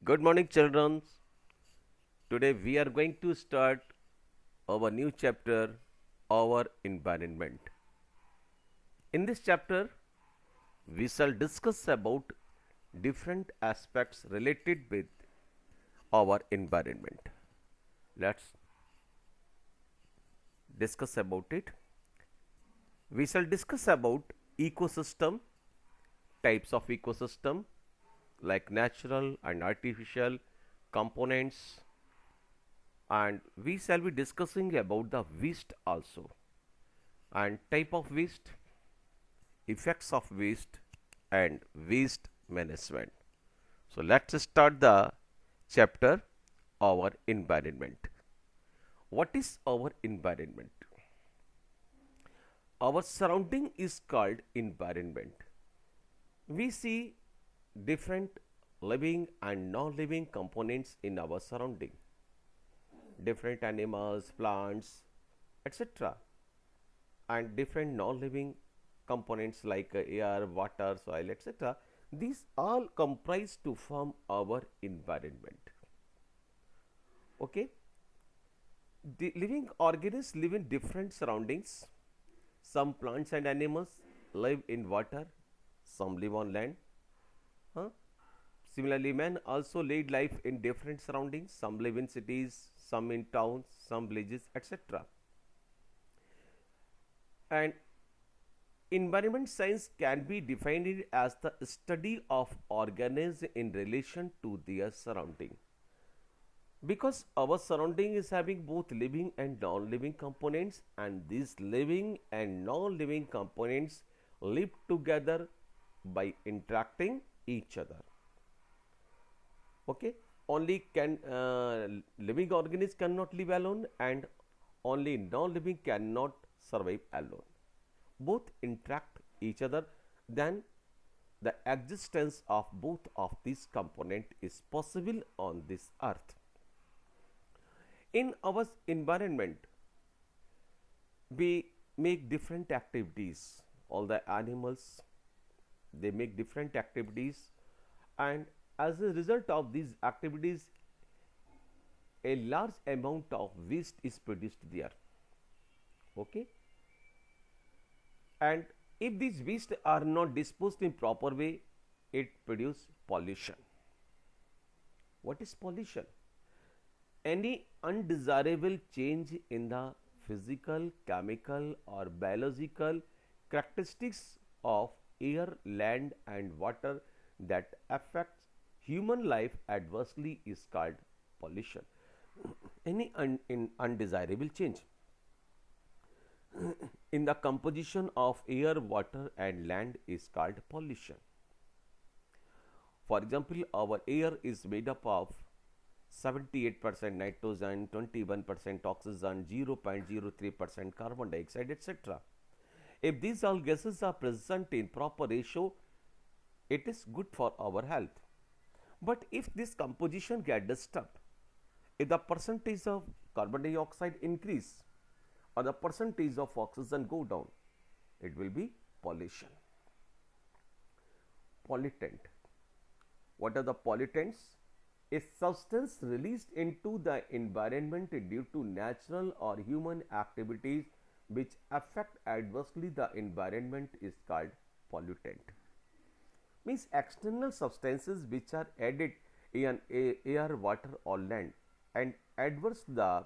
Good morning, children. Today we are going to start our new chapter, our environment. In this chapter, we shall discuss about different aspects related with our environment. Let's discuss about it. We shall discuss about ecosystem, types of ecosystem like natural and artificial components, and we shall be discussing about the waste also, and type of waste, effects of waste, and waste management. So let's start the chapter, our environment. What is our environment? Our surrounding is called environment. We see different living and non-living components in our surrounding, different animals, plants, etc., and different non-living components like air, water, soil, etc. These all comprise to form our environment. Okay, the living organisms live in different surroundings. Some plants and animals live in water, some live on land. Huh? Similarly, men also lead life in different surroundings. Some live in cities, some in towns, some villages, etc. And environment science can be defined as the study of organisms in relation to their surrounding. Because our surrounding is having both living and non-living components, and these living and non-living components live together by interacting each other. Okay, only can living organisms cannot live alone, and only non-living cannot survive alone. Both interact each other, then the existence of both of these components is possible on this earth. In our environment, we make different activities. All the animals, they make different activities, and as a result of these activities, a large amount of waste is produced there. Okay, and if these waste are not disposed in proper way, it produces pollution. What is pollution? Any undesirable change in the physical, chemical, or biological characteristics of air, land, and water that affects human life adversely is called pollution. Any undesirable change in the composition of air, water, and land is called pollution. For example, our air is made up of 78% nitrogen, 21% oxygen, 0.03% carbon dioxide, etc. If these all gases are present in proper ratio, it is good for our health. But if this composition get disturbed, if the percentage of carbon dioxide increase or the percentage of oxygen go down, it will be pollution. Pollutant. What are the pollutants? A substance released into the environment due to natural or human activities which affect adversely the environment is called pollutant. Means external substances which are added in air, water, or land and adverse the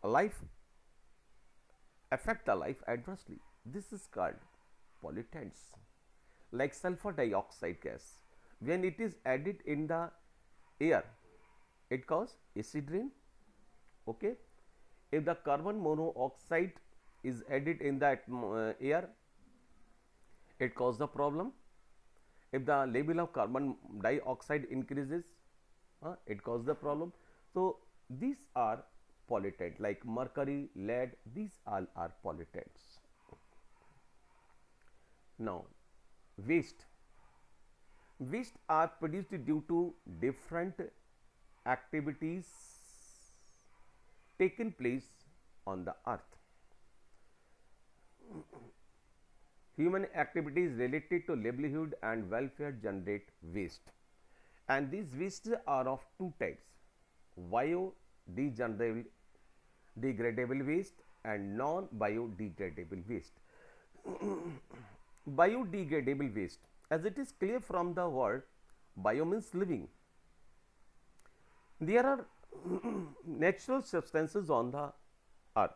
life, affect the life adversely. This is called pollutants. Like sulfur dioxide gas, when it is added in the air, it causes acid rain. Okay, if the carbon monoxide is added in the air, it causes the problem. If the level of carbon dioxide increases, it causes the problem. So these are pollutant like mercury, lead, these all are pollutants. Now, waste. Waste are produced due to different activities taken place on the earth. Human activities related to livelihood and welfare generate waste. And these wastes are of two types: biodegradable degradable waste and non biodegradable waste. Biodegradable waste, as it is clear from the word bio means living. There are natural substances on the earth.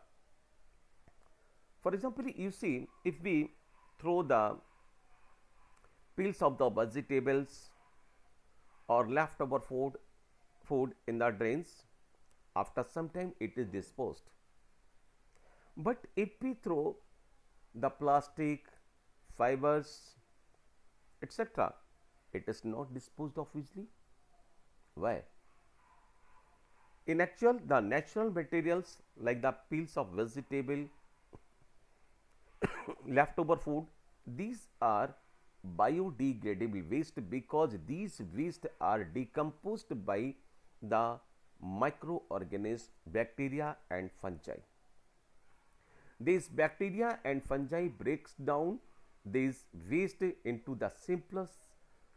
For example, you see, if we throw the peels of the vegetables or leftover food in the drains, after some time it is disposed. But if we throw the plastic, fibers, etc., it is not disposed of easily. Why? In actual, the natural materials like the peels of vegetable, leftover food, these are biodegradable waste because these waste are decomposed by the microorganisms, bacteria and fungi. These bacteria and fungi breaks down these waste into the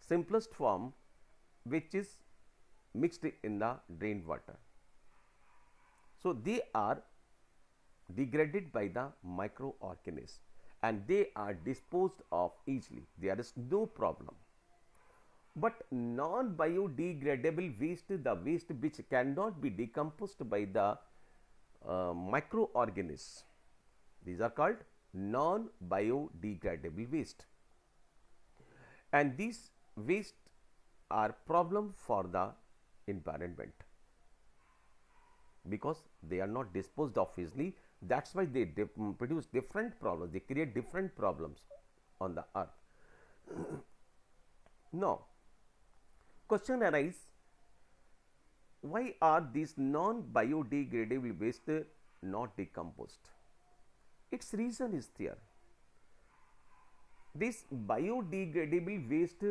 simplest form, which is mixed in the drain water. So they are degraded by the microorganisms and they are disposed of easily. There is no problem. But non-biodegradable waste, the waste which cannot be decomposed by the microorganisms, these are called non-biodegradable waste. And these waste are problem for the environment because they are not disposed of easily. That's why they produce different problems, they create different problems on the earth. Now, question arises, why are these non-biodegradable waste not decomposed? Its reason is there. These biodegradable waste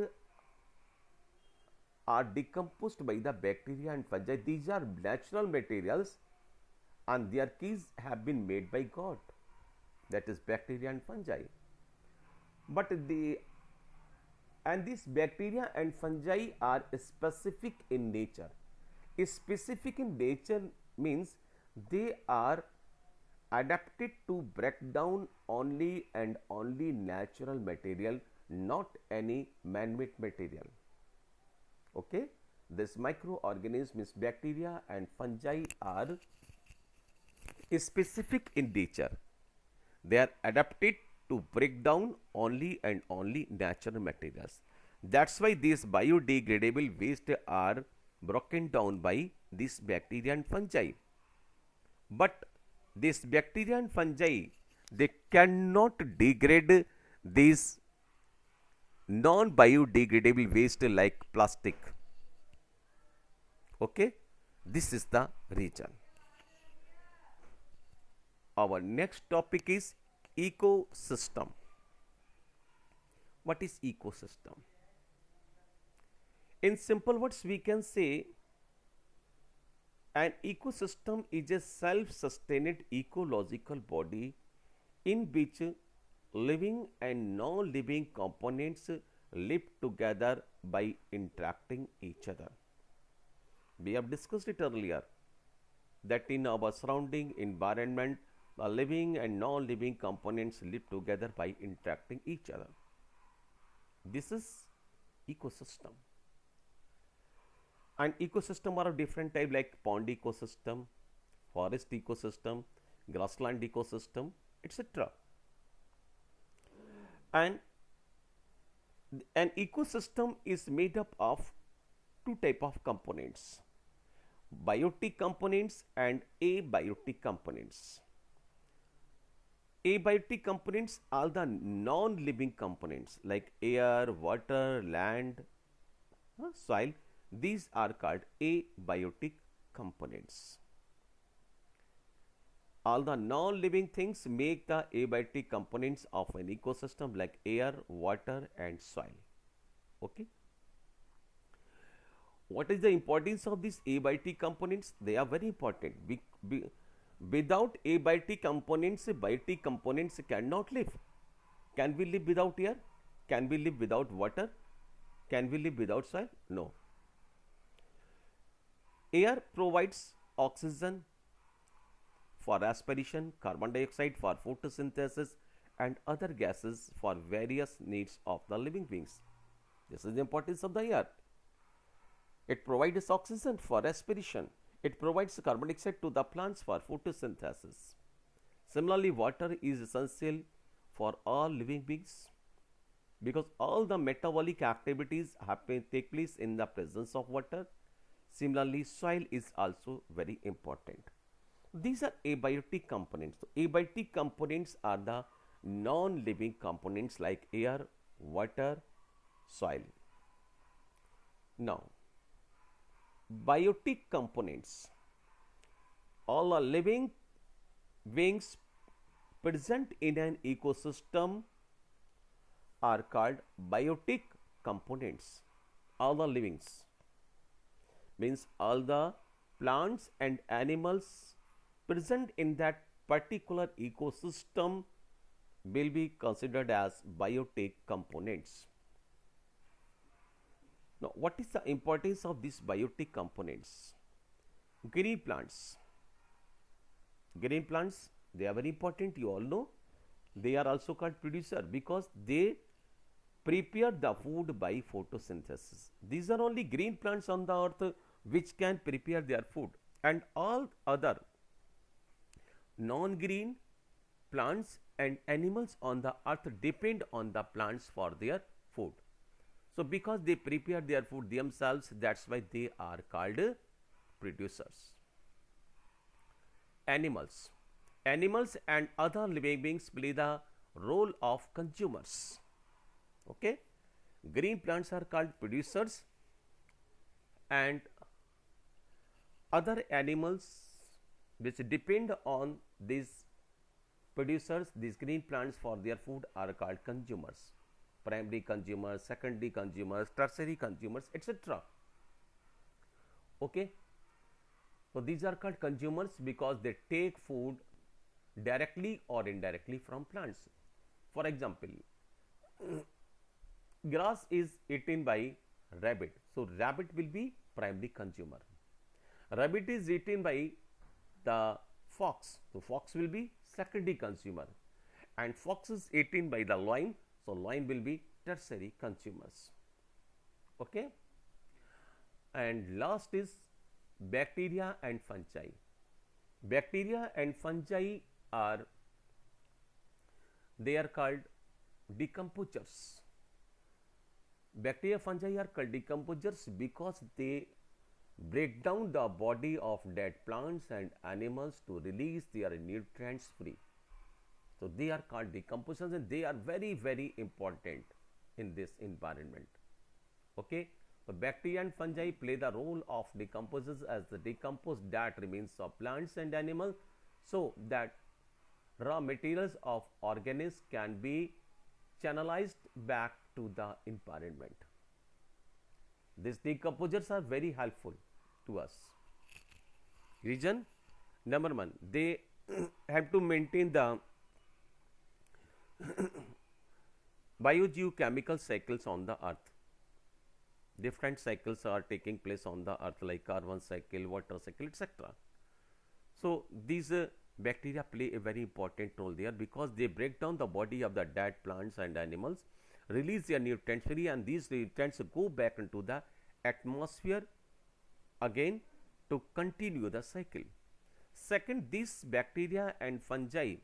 are decomposed by the bacteria and fungi. These are natural materials and their keys have been made by God, that is bacteria and fungi. But these bacteria and fungi are specific in nature. Specific in nature means they are adapted to break down only and only natural material, not any man-made material. Okay, this microorganism means bacteria and fungi are specific in nature. They are adapted to break down only and only natural materials. That's why these biodegradable waste are broken down by this bacteria and fungi. But this bacteria and fungi, they cannot degrade these non-biodegradable waste like plastic. Okay, this is the reason. Our next topic is ecosystem. What is ecosystem? In simple words, we can say an ecosystem is a self-sustained ecological body in which living and non-living components live together by interacting each other. We have discussed it earlier that in our surrounding environment, the living and non-living components live together by interacting each other. This is ecosystem. And ecosystem are of different type like pond ecosystem, forest ecosystem, grassland ecosystem, etc. And an ecosystem is made up of two type of components, biotic components and abiotic components. Abiotic components are the non-living components like air, water, land, soil. These are called abiotic components. All the non-living things make the abiotic components of an ecosystem like air, water and soil. Okay. What is the importance of these abiotic components? They are very important. Without abiotic components, biotic components cannot live. Can we live without air? Can we live without water? Can we live without soil? No. Air provides oxygen for respiration, carbon dioxide for photosynthesis, and other gases for various needs of the living beings. This is the importance of the air. It provides oxygen for respiration. It provides carbon dioxide to the plants for photosynthesis. Similarly, water is essential for all living beings because all the metabolic activities take place in the presence of water. Similarly, soil is also very important. These are abiotic components. So, abiotic components are the non-living components like air, water, soil. Now, biotic components, all are living beings present in an ecosystem are called biotic components. All the livings means all the plants and animals present in that particular ecosystem will be considered as biotic components. Now, what is the importance of these biotic components? Green plants. Green plants, they are very important, you all know. They are also called producer because they prepare the food by photosynthesis. These are only green plants on the earth which can prepare their food, and all other non-green plants and animals on the earth depend on the plants for their food. So, because they prepare their food themselves, that's why they are called producers. Animals. Animals and other living beings play the role of consumers. Okay? Green plants are called producers and other animals which depend on these producers, these green plants for their food are called consumers. Primary consumers, secondary consumers, tertiary consumers, etc. Okay? So, these are called consumers because they take food directly or indirectly from plants. For example, grass is eaten by rabbit. So, rabbit will be primary consumer. Rabbit is eaten by the fox. So, fox will be secondary consumer. And fox is eaten by the lion. So, lion will be tertiary consumers. Okay? And last is bacteria and fungi. Bacteria and fungi are, they are called decomposers. Bacteria fungi are called decomposers because they break down the body of dead plants and animals to release their nutrients free. So, they are called decomposers and they are very, very important in this environment. Okay? So, bacteria and fungi play the role of decomposers as the decomposed that remains of plants and animals, so that raw materials of organisms can be channelized back to the environment. These decomposers are very helpful to us. Reason number one, they have to maintain the biogeochemical cycles on the earth. Different cycles are taking place on the earth like carbon cycle, water cycle, etc. So, these bacteria play a very important role there because they break down the body of the dead plants and animals, release their nutrients free, and these nutrients go back into the atmosphere again to continue the cycle. Second, these bacteria and fungi,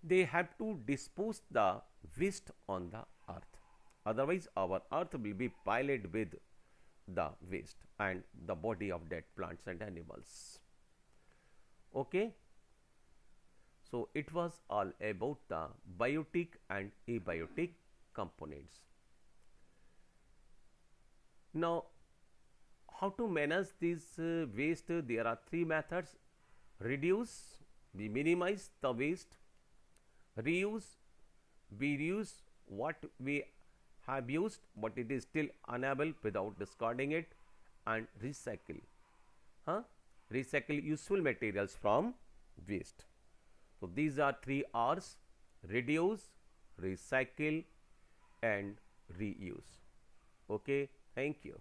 they have to dispose the waste on the earth. Otherwise, our earth will be piled with the waste and the body of dead plants and animals. Okay? So, it was all about the biotic and abiotic components. Now, how to manage this waste? There are three methods: reduce, we minimize the waste; reuse, we reuse what we have used but it is still unable without discarding it; and recycle. Recycle useful materials from waste. So, these are three R's: reduce, recycle and reuse. Okay, thank you.